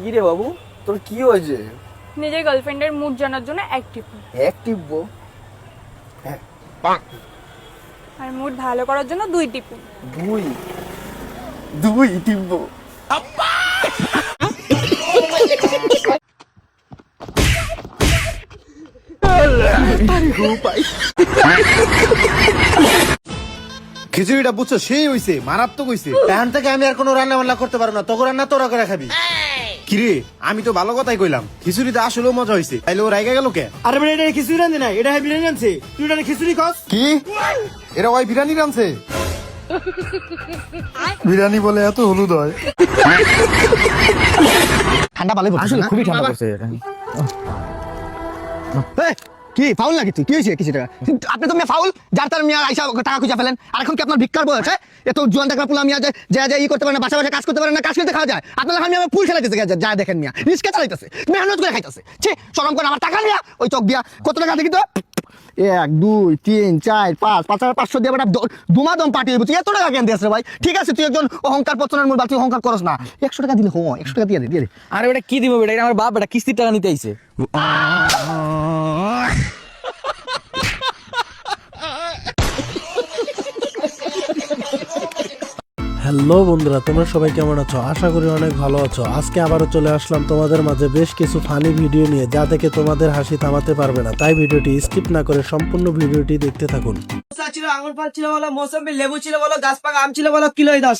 কি রে বাবু, তোর কি হয়েছে? নিজের গার্লফ্রেন্ডের মুড জানার জন্য এক টিপবো? আর মুড ভালো করার জন্য 2 টিপুন। দুই টিপবো? খিচুড়িটা বুঝছো সেই হইছে, মারাত্মক হইছে। এখন থেকে আমি আর কোনো রান্না বান্না করতে পারবো না, তোকে রান্না তোরা করে খাবি। কিরে, আমি তো ভালো কথাই কইলাম, খিচুড়িটা আসলেও মজা হইছে, তাইলে ও রাইগা গেল কে? আরে বেটা, এটা খিচুড়ি রান্ধে না, এটা বিরিয়ানি রান্ধছে। তুই এটা খিচুড়ি খাস? কি এরা ওই বিরিয়ানি রানছে? বিরিয়ানি বলে এত হলুদ হয়? ঠান্ডা ভালোই পড়ছে, আসলে না? খুবই ঠান্ডা পড়ছে। এই, কি ফাউল নাকি তুই? কি হয়েছে? কিছু টাকা আপনি তো ফাউল, যার তার মিয়া আইসা টাকা খুঁজে ফেলেন। আর এখন কি আপনার ভিক্ষার বয়স? এত জোয়ান টাকা পুলা মিয়া যে ই করতে পারে না, বাসা বাসা কাজ করতে পারে না, কাজ করতে খাওয়া যায়। আপনার আমি আমার পুল খেলাইতেছে, যা দেখেন মিয়া রিস্কা চালাইতেছে, মেহনত করে খাইতেছে। ছি, শরম করে আমার টাকা নিয়া ওই চক দিয়া কত টাকা দেখি তো? 1 2 3 4 5 5500 দিয়ে বেটা দুমাদম পাঠিয়ে বুঝছি। এত টাকা কেন দিয়েছে ভাই? ঠিক আছে, তুই একজন অহংকার পতনের মূল, তুই অহংকার করস না। 100 টাকা দিলে 100 টাকা দিয়ে দে। আরে বেটা কি দিব বেটা, এটা আমার বাপ বেটা কিস্তির টাকা নিতে আইছে। হ্যালো বন্ধুরা, তোমরা সবাই কেমন আছো? আশা করি অনেক ভালো আছো। আজকে আবারও চলে আসলাম তোমাদের মাঝে বেশ কিছু ফানি ভিডিও নিয়ে, যা দেখে তোমাদের হাসি থামাতে পারবে না। তাই ভিডিওটি স্কিপ না করে সম্পূর্ণ ভিডিওটি দেখতে থাকুন। ছিল, আঙুর ফল ছিল বলো, মৌসুমী লেবু ছিল বলো, গাছ পাকা আম ছিল বলো, কিলোই 10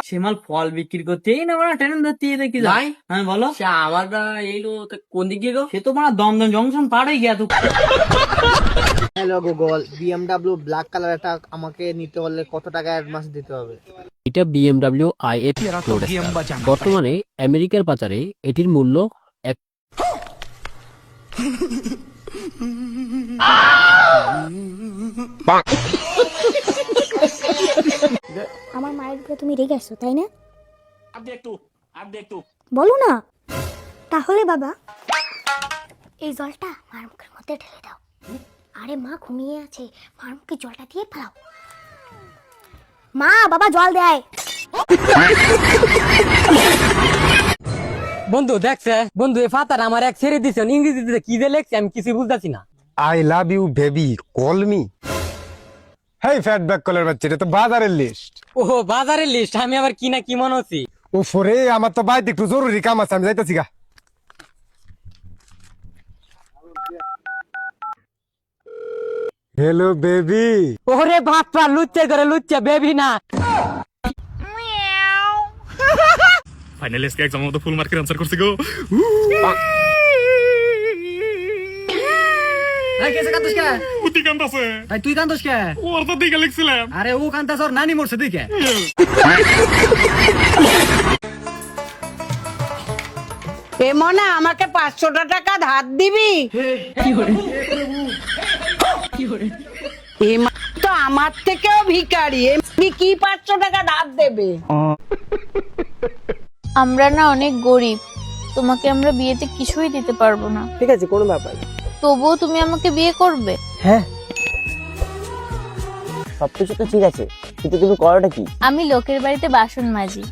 সেমাল ফল বিক্রি করতেই না মানে ট্রেন ধরতে দেখি যাই। হ্যাঁ বলো, সে আমার এইলো কোন দিক দিয়ে গো? সে তো মানে দমদম জংশন পার হয়ে গিয়া তো। Hello Google, BMW black colour এটা আমাকে নিতে হলে কত টাকা অ্যাডভান্স দিতে হবে? এটা BMW i8 বর্তমানে আমেরিকার বাজারে এটির মূল্য আমার মায়ের উপরে তুমি রেগে আসছো, তাই না? বলো না তাহলে বাবা, এই জলটা মার মুখের মধ্যে ঢেলে দাও। আরে মা ঘুমিয়ে আছে, মার মুখে জলটা দিয়ে ফেলাও। মা বাবা জল দেয়। বন্ধু দেখছে বন্ধু, এ ফাতার আমার এক ছেড়ে দিছে, ইংরেজিতে কি যে লেখছে আমি কিছু বুঝতেছি না। I love you baby, call me. Hey ফ্যাট ব্যাক কলের বাচ্চা, এটা তো বাজারের লিস্ট। ও বাজারের লিস্ট, আমি আবার কি না কি মনে হচ্ছি। ও ফরে, আমার তো বাইরে একটু জরুরি কাম আছে, আমি যাইতেছি গা। Hello baby. ওরে বাপা, লুচ্চা করে লুচ্চা বেবি না। ফাইনালি আজকে এক্সাম মতো ফুল মার্কের আনসার করছি গো। কেসে কান্দস কে? উতি কান্দাছে। তুই কান্দস কে? ওর তো দিকে লিখছিলাম। আরে ও কান্দাস, ওর নানি মরছে দিকে। এ মনে আমাকে 500 টাকা ধার দিবি? এ তো আমার থেকেও ভিখারি, এমনি কি 500 টাকা ধার দেবে? আমরা না অনেক গরিব, তোমাকে আমরা বিয়েতে কিছুই দিতে পারবো না। ঠিক আছে, কোনো ব্যাপার না। তবুও তুমি আমাকে বিয়ে করবে? হ্যাঁ, সবকিছু তো ঠিক আছে, কিন্তু তুমি করোটা কি? আমি লোকের বাড়িতে বাসন মাজি।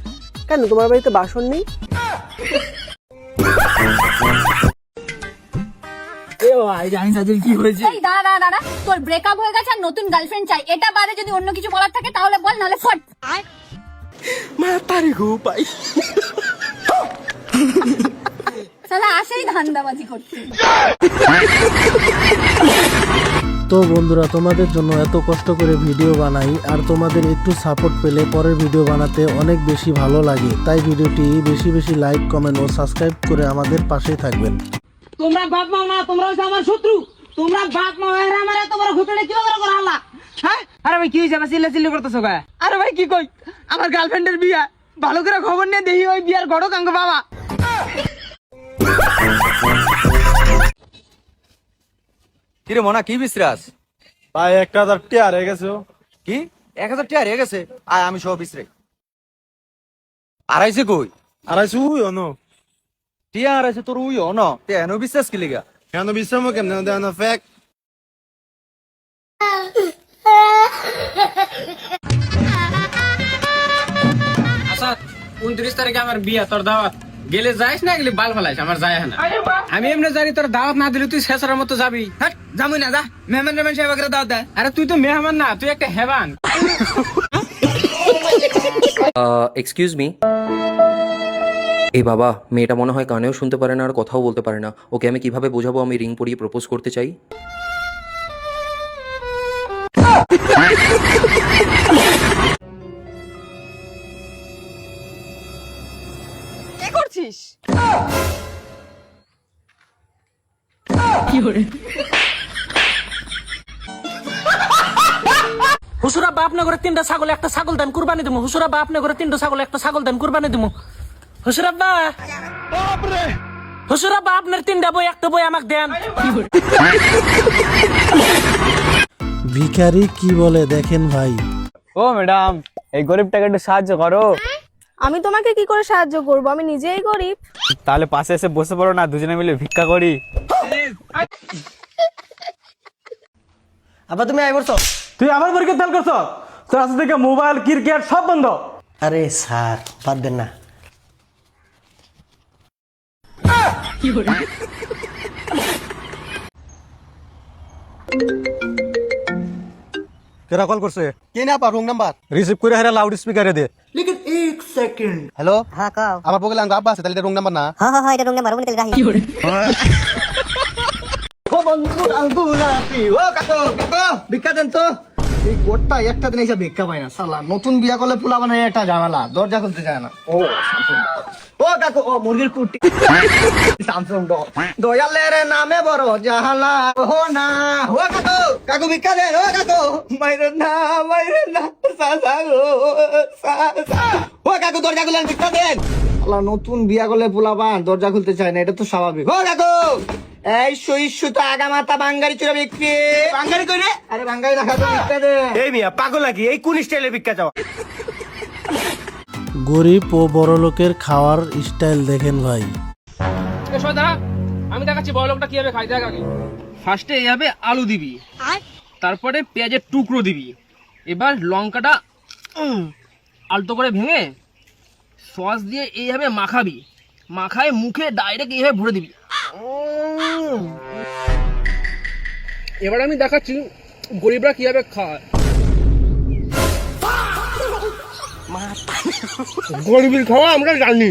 কেন তোমার বাড়িতে বাসন নেই? কি হয়েছে? এই দাঁড়া দাঁড়া, তোর ব্রেকআপ হয়ে গেছে আর নতুন গার্লফ্রেন্ড চাই, এটা বাদে যদি অন্য কিছু বলার থাকে তাহলে বল, নালে ফট। শালা আসেই ধান্দাবাজি করছে। তো বন্ধুরা, তোমাদের জন্য এত কষ্ট করে ভিডিও বানাই, আর তোমাদের একটু সাপোর্ট পেলে পরের ভিডিও বানাতে অনেক বেশি ভালো লাগে। তাই ভিডিওটি বেশি বেশি লাইক, কমেন্ট ও সাবস্ক্রাইব করে আমাদের পাশেই থাকবেন। তোমরা বাপ মা না, তোমরা হচ্ছে আমার শত্রু। তোমরা বাপ মা হয়ে আমার এত বড় ঘটনা কি করে করালা? হ্যাঁ, আরে ভাই কি হয়েছে? আবার চিল্লাচিল্লি করতেছো কে? আরে ভাই কি কই, আমার গার্লফ্রেন্ডের বিয়া, ভালো করে খবর নিয়ে দেখি ওই বিয়ার ঘটক আঙ্গ বাবা। কিরে মনা, কি বিশ্রাস? ভাই 1000 টাকা হারিয়ে গেছে। কি 1000 টাকা হারিয়ে গেছে? আয় আমি সব বিশ্রে। আড়াইছে কই? আড়াইশো ন টিয়া আড়াইছে তোর উই ন, তে এনো বিশ্বাস কি লিগা? কেন বিশ্রাম কেমন দেন ফ্যাক? আচ্ছা 29 তারিখে আমার বিয়ে, তোর দাওয়াত। গেলে যাইস না গেলে বাল ফালাইস, আমার যায় না। আমি এমনি জানি তোর দাওয়াত না দিলে তুই শেষের মতো যাবি। যাবি না, যা মেহমান রেমান সাহেবের দাওয়াত দে। আরে তুই তো মেহমান না, তুই একটা হেবান। Excuse me. এই বাবা, মেয়েটা মনে হয় কানেও শুনতে পারে না আর কথাও বলতে পারে না। ওকে আমি কিভাবে বোঝাবো আমি রিং পরিয়ে প্রপোজ করতে চাই? কি করছিস? হুসুরা বাপ না করে 3টা ছাগল একটা ছাগল দেন কুরবানি দিমু। হুসুরা বাপ না করে 3টা ছাগল একটা ছাগল দেন কুরবানি দিমু। হুসুরাব্বা, হুসুরাব্বা আপনার 3টা বই একটা বই আমাকে দেন। ভিখারি কি বলে দেখেন ভাই। ও ম্যাডাম, এই গরিবটাকে একটু সাহায্য করো। আমি তোমাকে কি করে সাহায্য করব? আমি নিজেই গরিব। তাহলে পাশে এসে বসে পড়ো না, দুজনে মিলে ভিক্ষা করি। আবার তুমি আই বলছো? তুই আমার পরীক্ষা তেল করছ? তোর কাছ থেকে মোবাইল ক্রিকেট সব বন্ধ। আরে স্যার বাদ দেন না। কেরা কল করছে? কে না পা রং নাম্বার রিসিভ করে হেরা লাউড স্পিকারে দে। লেকিন 1 সেকেন্ড। হ্যালো, হ্যাঁ কাও। আমার বগলে আব্বা আছে, তাহলে এটা রং নাম্বার না? হ্যাঁ হ্যাঁ এটা রং নাম্বার ওখানে তেল রাখি। ও বন্ধু আঙ্গুলাপি, ও কাকু কাকু ভিক্ষা দেন তো। এই গোটটা একটা দিন এসে ভিক্ষা পায় না শালা। নতুন বিয়া করলে পোলা বানায় একটা ঝামেলা, দরজা খুলতে যায় না। ও ও কাকু, ও মুরগির কুটি স্যামসং দয়ালের নামে বড় জাহালা। ও না, ও কাকু কাকু ভিক্ষা দেন। ও কাকু মাইরে না সাসা গো সাসা। ও কাকু দরজা খুলেন, ভিক্ষা দেন। শালা নতুন বিয়া করলে পোলা বান দরজা খুলতে চায় না, এটা তো স্বাভাবিক। ও কাকু এই সইসু তো আগা মাথা বাঙ্গারি চুরা বিক্রি। বাঙ্গারি কই রে? আরে বাঙ্গারি রাখা তো ভিক্ষা দে। এই মিয়া পাগল নাকি? এই কোন স্টাইলে ভিক্ষা চাও? গরিব ও বড় লোকের খাওয়ার স্টাইল দেখেন ভাই। আমি দেখাচ্ছি বড় লোকটা কিভাবে খাই। দেখ আগে ফার্স্টে এইভাবে আলু দিবি, তারপরে পেঁয়াজের টুকরো দিবি, এবার লঙ্কাটা আলতো করে ভেঙে সস দিয়ে এইভাবে মাখাবি, মাখায় মুখে ডাইরেক্ট এইভাবে ভরে দিবি। এবার আমি দেখাচ্ছি গরিবরা কিভাবে খায়। গরিবের খাওয়া আমরা জানি।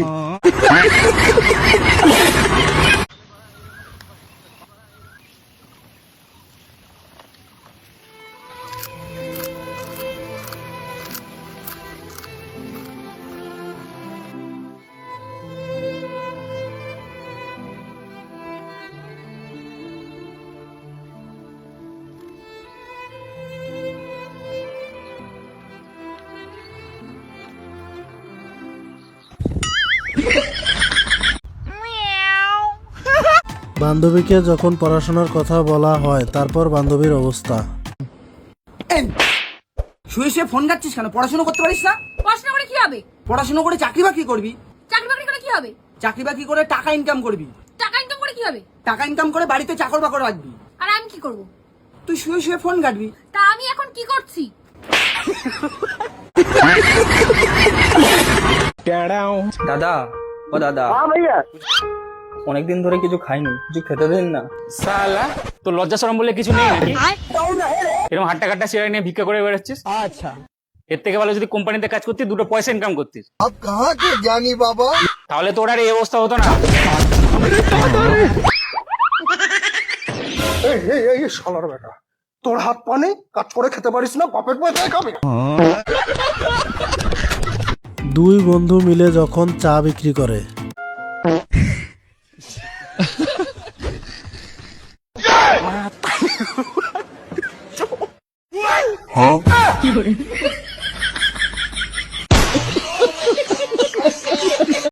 বান্ধবীকে যখন পড়াশোনার কথা বলা হয় তারপর বান্ধবীর অবস্থা। শুয়ে শুয়ে ফোন ঘাটছিস কেন? পড়াশোনা করতে পারিস না? পড়াশোনা করে কি হবে? পড়াশোনা করে চাকরি বাকরি করবি। চাকরি বাকরি করে কি হবে? চাকরি বাকরি করে টাকা ইনকাম করবি। টাকা ইনকাম করে কি হবে? টাকা ইনকাম করে বাড়িতে চাকর বাকর রাখবি। আর আমি কি করব? তুই শুয়ে শুয়ে ফোন ঘাটবি। তা আমি এখন কি করছি? দাদা, ও দাদা, অনেকদিন ধরে কিছু খাইনি, কিছু খেতে দেন না। সালা, তোর লজ্জা শরম বলে কিছু নেই নাকি? এরকম হাট্টা কাট্টা ছেড়ে নিয়ে ভিক্ষা করে বেড়াচ্ছিস? আচ্ছা, এর থেকে ভালো যদি কোম্পানিতে কাজ করতিস, দুটো পয়সা ইনকাম করতিস। জানি বাবা, তাহলে তোর আর এই অবস্থা হতো না। এই শালার বেটা, তোর হাত পানে কাজ করে খেতে পারিস না, বাপের পয়সায় খাবি। দুই বন্ধু মিলে যখন চা বিক্রি করে। Huh?